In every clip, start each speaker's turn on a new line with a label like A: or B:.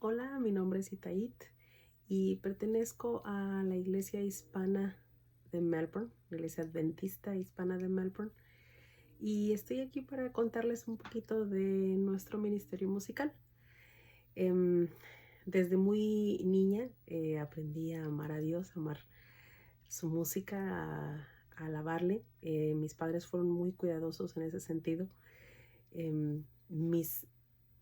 A: Hola, mi nombre es Itait y pertenezco a la Iglesia Hispana de Melbourne, la Iglesia Adventista Hispana de Melbourne, y estoy aquí para contarles un poquito de nuestro ministerio musical. Em, Desde muy niña aprendí a amar a Dios, a amar su música, a alabarle. Mis padres fueron muy cuidadosos en ese sentido. Em, mis,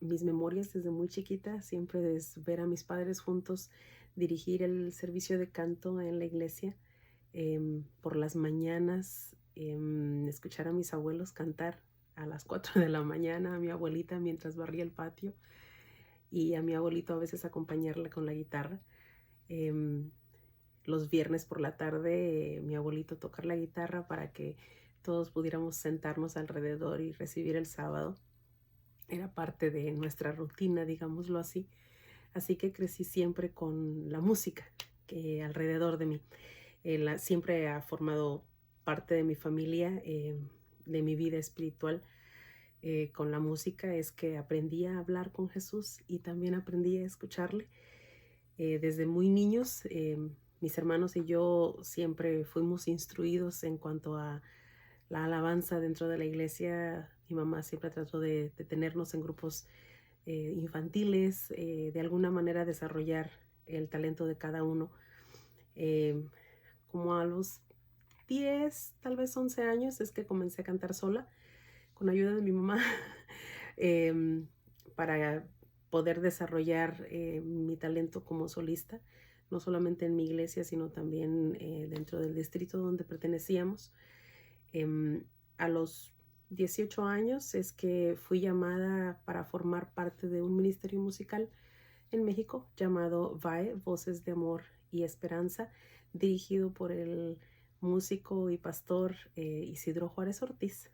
A: mis memorias desde muy chiquita siempre es ver a mis padres juntos dirigir el servicio de canto en la iglesia, por las mañanas, escuchar a mis abuelos cantar a las 4 de la mañana, a mi abuelita mientras barría el patio y a mi abuelito a veces acompañarla con la guitarra. Em, los viernes por la tarde, mi abuelito tocar la guitarra para que todos pudiéramos sentarnos alrededor y recibir el sábado. Era parte de nuestra rutina, digámoslo así. Así que crecí siempre con la música que alrededor de mí. Siempre ha formado parte de mi familia, de mi vida espiritual. Con la música es que aprendí a hablar con Jesús y también aprendí a escucharle. Desde muy niños, mis hermanos y yo siempre fuimos instruidos en cuanto a la alabanza dentro de la iglesia. Mi mamá siempre trató de tenernos en grupos infantiles, de alguna manera desarrollar el talento de cada uno. Eh, Como a los 10, tal vez 11 años, es que comencé a cantar sola, con ayuda de mi mamá, em, para poder desarrollar mi talento como solista, no solamente en mi iglesia, sino también dentro del distrito donde pertenecíamos. Em, a los 18 años es que fui llamada para formar parte de un ministerio musical en México llamado VAE, Voces de Amor y Esperanza, dirigido por el músico y pastor Isidro Juárez Ortiz,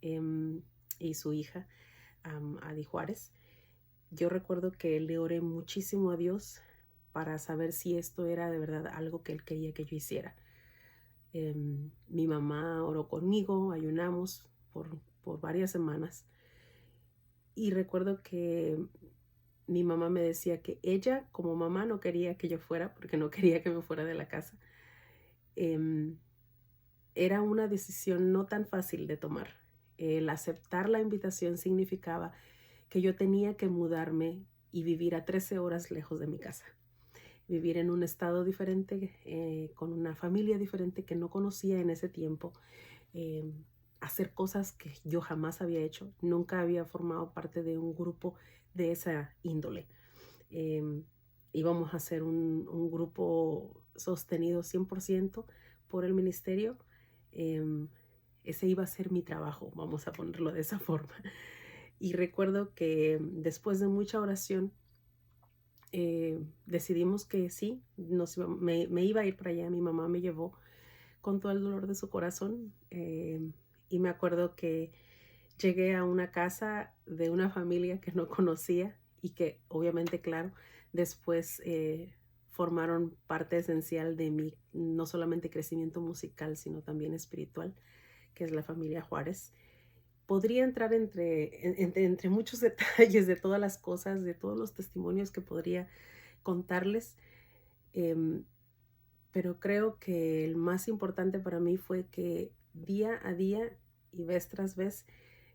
A: em, y su hija Adi Juárez. Yo recuerdo que le oré muchísimo a Dios para saber si esto era de verdad algo que él quería que yo hiciera. Mi mamá oró conmigo, ayunamos por varias semanas y recuerdo que mi mamá me decía que ella como mamá no quería que yo fuera porque no quería que me fuera de la casa. Em, Era una decisión no tan fácil de tomar. El aceptar la invitación significaba que yo tenía que mudarme y vivir a 13 horas lejos de mi casa. Vivir en un estado diferente, con una familia diferente que no conocía en ese tiempo, eh, hacer cosas que yo jamás había hecho. Nunca había formado parte de un grupo de esa índole. Eh, Íbamos a hacer un grupo sostenido 100% por el ministerio. Eh, Ese iba a ser mi trabajo, vamos a ponerlo de esa forma. Y recuerdo que después de mucha oración, decidimos que sí, me iba a ir para allá. Mi mamá me llevó con todo el dolor de su corazón, y me acuerdo que llegué a una casa de una familia que no conocía y que obviamente, claro, después formaron parte esencial de mi no solamente crecimiento musical, sino también espiritual, que es la familia Juárez. Podría entrar entre muchos detalles de todas las cosas, de todos los testimonios que podría contarles, em, pero creo que el más importante para mí fue que día a día y vez tras vez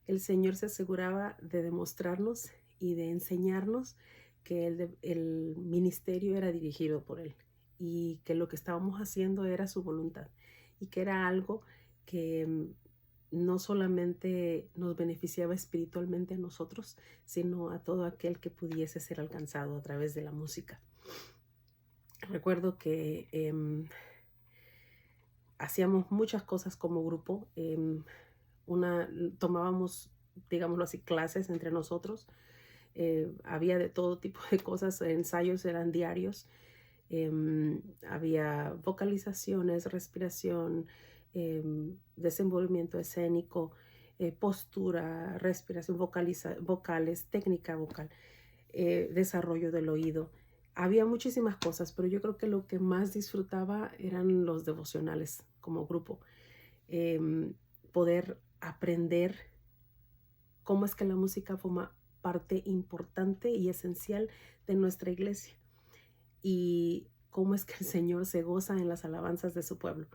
A: el Señor se aseguraba de demostrarnos y de enseñarnos que el ministerio era dirigido por Él y que lo que estábamos haciendo era su voluntad y que era algo que no solamente nos beneficiaba espiritualmente a nosotros, sino a todo aquel que pudiese ser alcanzado a través de la música. Recuerdo que hacíamos muchas cosas como grupo. Tomábamos, digámoslo así, clases entre nosotros. Había de todo tipo de cosas, ensayos eran diarios. Había vocalizaciones, respiración, desenvolvimiento escénico, postura, respiración, vocales, técnica vocal, desarrollo del oído. Había muchísimas cosas, pero yo creo que lo que más disfrutaba eran los devocionales como grupo. Poder aprender cómo es que la música parte importante y esencial de nuestra iglesia. Y cómo es que el Señor se goza en las alabanzas de su pueblo.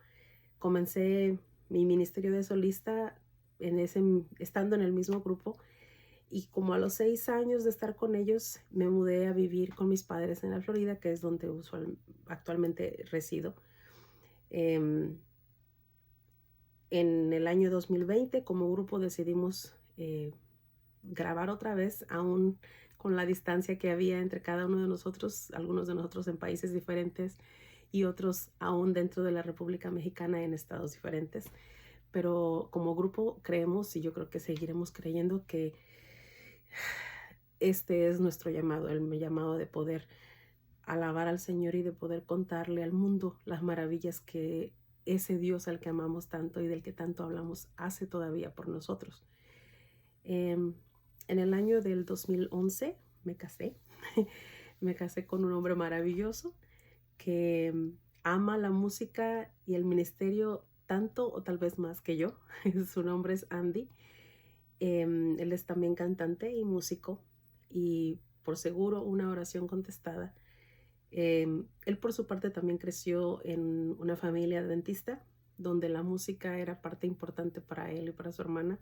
A: Comencé mi ministerio de solista estando en el mismo grupo, y como a los 6 años de estar con ellos me mudé a vivir con mis padres en la Florida, que es donde actualmente resido. En el año 2020 como grupo decidimos grabar otra vez, aún con la distancia que había entre cada uno de nosotros, algunos de nosotros en países diferentes y otros aún dentro de la República Mexicana en estados diferentes. Pero como grupo creemos, y yo creo que seguiremos creyendo, que este es nuestro llamado, el llamado de poder alabar al Señor y de poder contarle al mundo las maravillas que ese Dios al que amamos tanto y del que tanto hablamos hace todavía por nosotros. En el año del 2011 me casé. Me casé con un hombre maravilloso que ama la música y el ministerio tanto o tal vez más que yo. Su nombre es Andy. Él es también cantante y músico, y por seguro una oración contestada. Él por su parte también creció en una familia adventista donde la música era parte importante para él y para su hermana.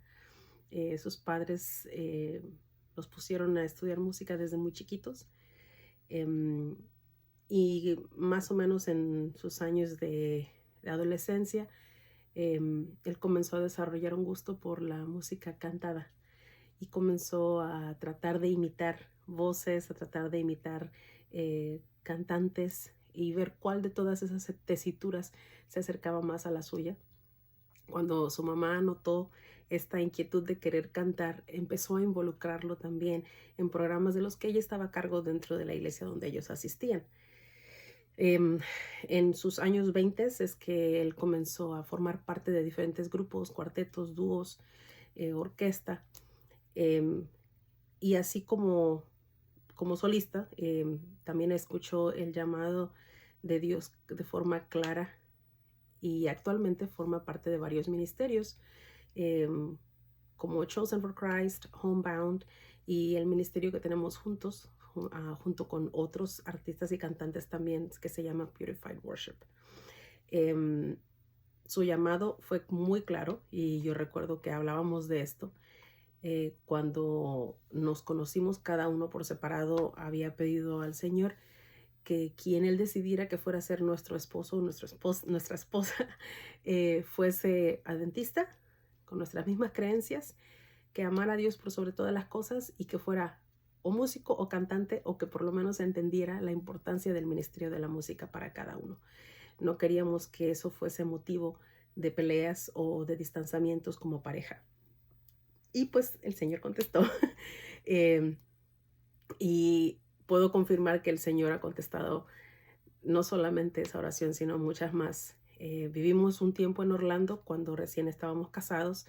A: Sus padres los pusieron a estudiar música desde muy chiquitos, y más o menos en sus años de adolescencia él comenzó a desarrollar un gusto por la música cantada y comenzó a tratar de imitar voces, a tratar de imitar cantantes y ver cuál de todas esas tesituras se acercaba más a la suya. Cuando su mamá notó esta inquietud de querer cantar, empezó a involucrarlo también en programas de los que ella estaba a cargo dentro de la iglesia donde ellos asistían. En sus años 20 es que él comenzó a formar parte de diferentes grupos, cuartetos, dúos, orquesta, y así como solista, también escuchó el llamado de Dios de forma clara, y actualmente forma parte de varios ministerios, como Chosen for Christ, Homebound, y el ministerio que tenemos juntos, junto con otros artistas y cantantes también, que se llama Purified Worship. Su llamado fue muy claro, y yo recuerdo que hablábamos de esto. Cuando nos conocimos, cada uno por separado había pedido al Señor que quien él decidiera que fuera a ser nuestro esposo o nuestra esposa fuese adventista, con nuestras mismas creencias, que amara a Dios por sobre todas las cosas, y que fuera o músico o cantante, o que por lo menos entendiera la importancia del ministerio de la música para cada uno. No queríamos que eso fuese motivo de peleas o de distanciamientos como pareja. Y pues el Señor contestó. Y puedo confirmar que el Señor ha contestado no solamente esa oración, sino muchas más. Vivimos un tiempo en Orlando cuando recién estábamos casados,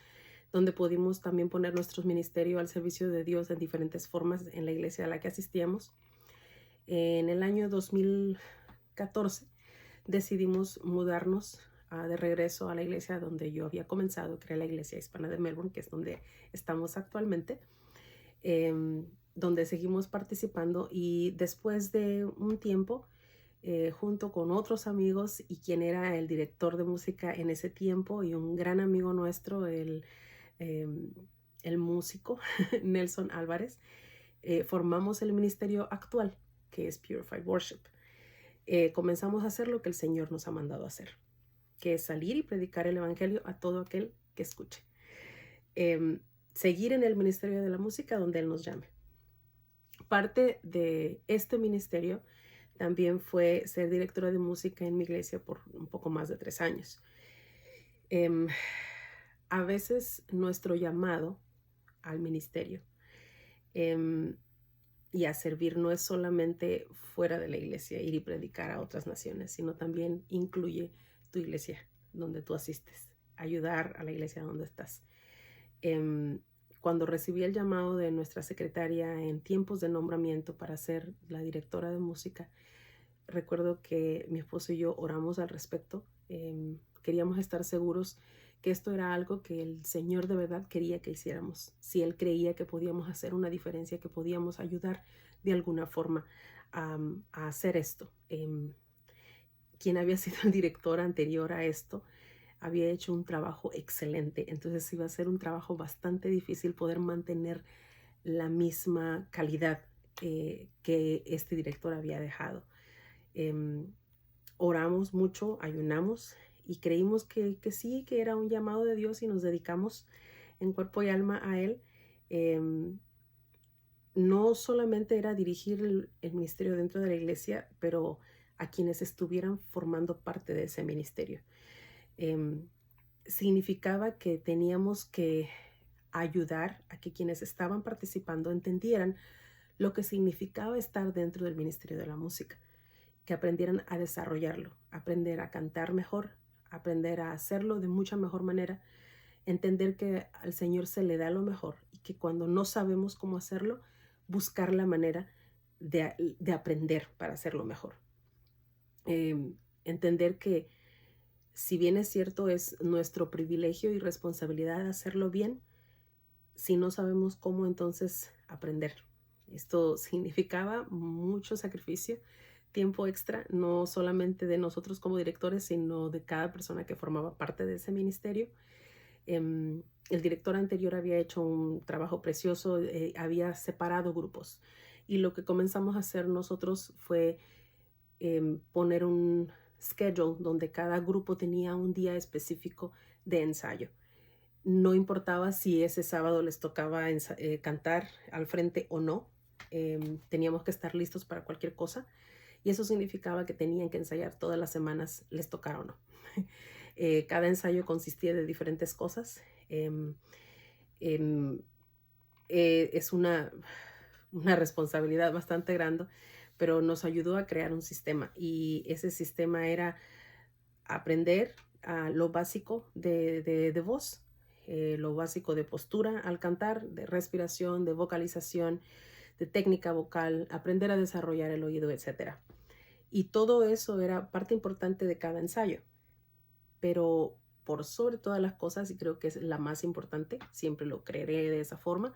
A: donde pudimos también poner nuestro ministerio al servicio de Dios en diferentes formas en la iglesia a la que asistíamos. En el año 2014 decidimos mudarnos de regreso a la iglesia donde yo había comenzado, que era la iglesia hispana de Melbourne, que es donde estamos actualmente, donde seguimos participando. Y después de un tiempo, junto con otros amigos y quien era el director de música en ese tiempo y un gran amigo nuestro, el músico Nelson Álvarez, formamos el ministerio actual, que es Purified Worship. Comenzamos a hacer lo que el Señor nos ha mandado a hacer, que es salir y predicar el evangelio a todo aquel que escuche. Seguir en el ministerio de la música donde Él nos llame. Parte de este ministerio también fue ser directora de música en mi iglesia por un poco más de 3 años. A veces nuestro llamado al ministerio y a servir no es solamente fuera de la iglesia, ir y predicar a otras naciones, sino también incluye tu iglesia donde tú asistes, ayudar a la iglesia donde estás. Cuando recibí el llamado de nuestra secretaria en tiempos de nombramiento para ser la directora de música, recuerdo que mi esposo y yo oramos al respecto. Queríamos estar seguros que esto era algo que el Señor de verdad quería que hiciéramos, si Él creía que podíamos hacer una diferencia, que podíamos ayudar de alguna forma a hacer esto. Quien había sido el director anterior a esto había hecho un trabajo excelente, entonces iba a ser un trabajo bastante difícil poder mantener la misma calidad que este director había dejado. Oramos mucho, ayunamos y creímos que sí, que era un llamado de Dios y nos dedicamos en cuerpo y alma a Él. No solamente era dirigir el ministerio dentro de la iglesia, pero a quienes estuvieran formando parte de ese ministerio. Significaba que teníamos que ayudar a que quienes estaban participando entendieran lo que significaba estar dentro del ministerio de la música, que aprendieran a desarrollarlo, aprender a cantar mejor, aprender a hacerlo de mucha mejor manera, entender que al Señor se le da lo mejor y que cuando no sabemos cómo hacerlo, buscar la manera de aprender para hacerlo mejor. Entender que si bien es cierto, es nuestro privilegio y responsabilidad hacerlo bien, si no sabemos cómo, entonces aprender. Esto significaba mucho sacrificio, tiempo extra, no solamente de nosotros como directores, sino de cada persona que formaba parte de ese ministerio. El director anterior había hecho un trabajo precioso, había separado grupos. Y lo que comenzamos a hacer nosotros fue poner un schedule donde cada grupo tenía un día específico de ensayo. No importaba si ese sábado les tocaba cantar al frente o no, teníamos que estar listos para cualquier cosa y eso significaba que tenían que ensayar todas las semanas, les tocara o no. Cada ensayo consistía de diferentes cosas. Es una responsabilidad bastante grande, pero nos ayudó a crear un sistema y ese sistema era aprender lo básico de voz, lo básico de postura al cantar, de respiración, de vocalización, de técnica vocal, aprender a desarrollar el oído, etc. Y todo eso era parte importante de cada ensayo, pero por sobre todas las cosas, y creo que es la más importante, siempre lo creeré de esa forma,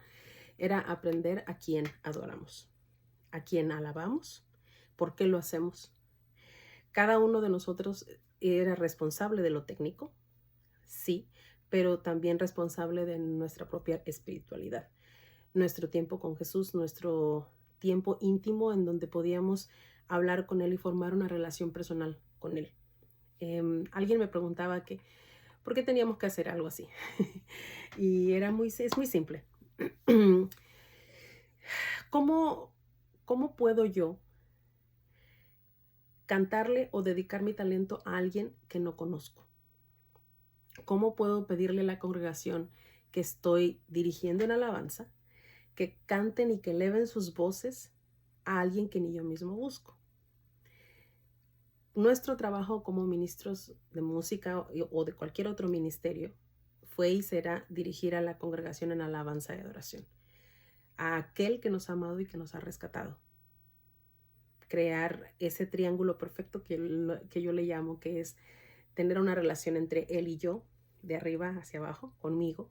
A: era aprender a quién adoramos, a quién alabamos, por qué lo hacemos. Cada uno de nosotros era responsable de lo técnico, sí, pero también responsable de nuestra propia espiritualidad, nuestro tiempo con Jesús, nuestro tiempo íntimo en donde podíamos hablar con Él y formar una relación personal con Él. Alguien me preguntaba que por qué teníamos que hacer algo así y es muy simple. ¿Cómo puedo yo cantarle o dedicar mi talento a alguien que no conozco? ¿Cómo puedo pedirle a la congregación que estoy dirigiendo en alabanza que canten y que eleven sus voces a alguien que ni yo mismo busco? Nuestro trabajo como ministros de música o de cualquier otro ministerio fue y será dirigir a la congregación en alabanza y adoración, a aquel que nos ha amado y que nos ha rescatado. Crear ese triángulo perfecto que yo le llamo, que es tener una relación entre Él y yo, de arriba hacia abajo, conmigo,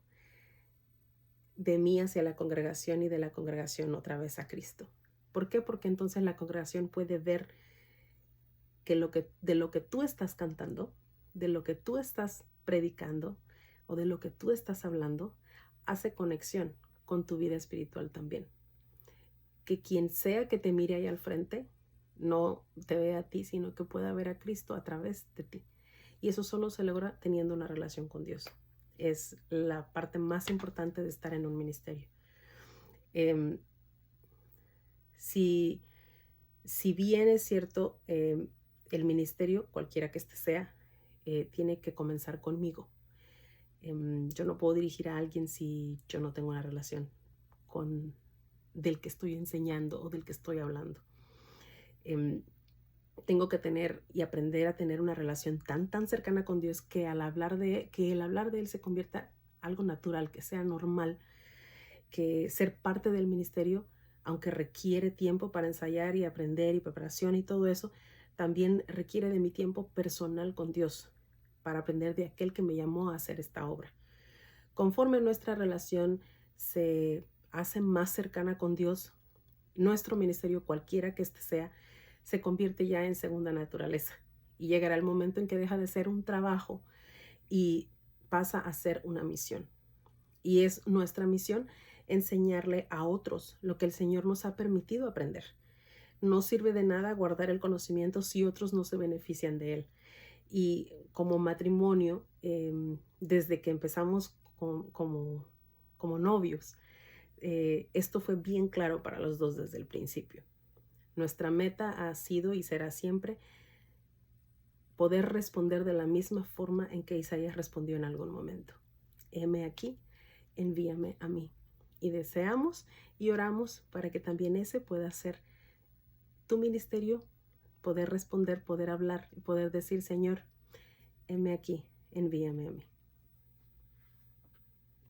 A: de mí hacia la congregación y de la congregación otra vez a Cristo. ¿Por qué? Porque entonces la congregación puede ver que de lo que tú estás cantando, de lo que tú estás predicando o de lo que tú estás hablando, hace conexión con tu vida espiritual también. Que quien sea que te mire ahí al frente no te vea a ti, sino que pueda ver a Cristo a través de ti. Y eso solo se logra teniendo una relación con Dios. Es la parte más importante de estar en un ministerio. Si bien es cierto, el ministerio, cualquiera que este sea, tiene que comenzar conmigo. Yo no puedo dirigir a alguien si yo no tengo una relación del que estoy enseñando o del que estoy hablando. Tengo que tener y aprender a tener una relación tan cercana con Dios que el hablar de Él se convierta algo natural, que sea normal, que ser parte del ministerio, aunque requiere tiempo para ensayar y aprender y preparación y todo eso, también requiere de mi tiempo personal con Dios, para aprender de aquel que me llamó a hacer esta obra. Conforme nuestra relación se hace más cercana con Dios, nuestro ministerio, cualquiera que este sea, se convierte ya en segunda naturaleza y llegará el momento en que deja de ser un trabajo y pasa a ser una misión. Y es nuestra misión enseñarle a otros lo que el Señor nos ha permitido aprender. No sirve de nada guardar el conocimiento si otros no se benefician de él. Y como matrimonio, desde que empezamos como novios, esto fue bien claro para los dos desde el principio. Nuestra meta ha sido y será siempre poder responder de la misma forma en que Isaías respondió en algún momento. Heme aquí, envíame a mí. Y deseamos y oramos para que también ese pueda ser tu ministerio, poder responder, poder hablar y poder decir, Señor, heme aquí, envíame a mí.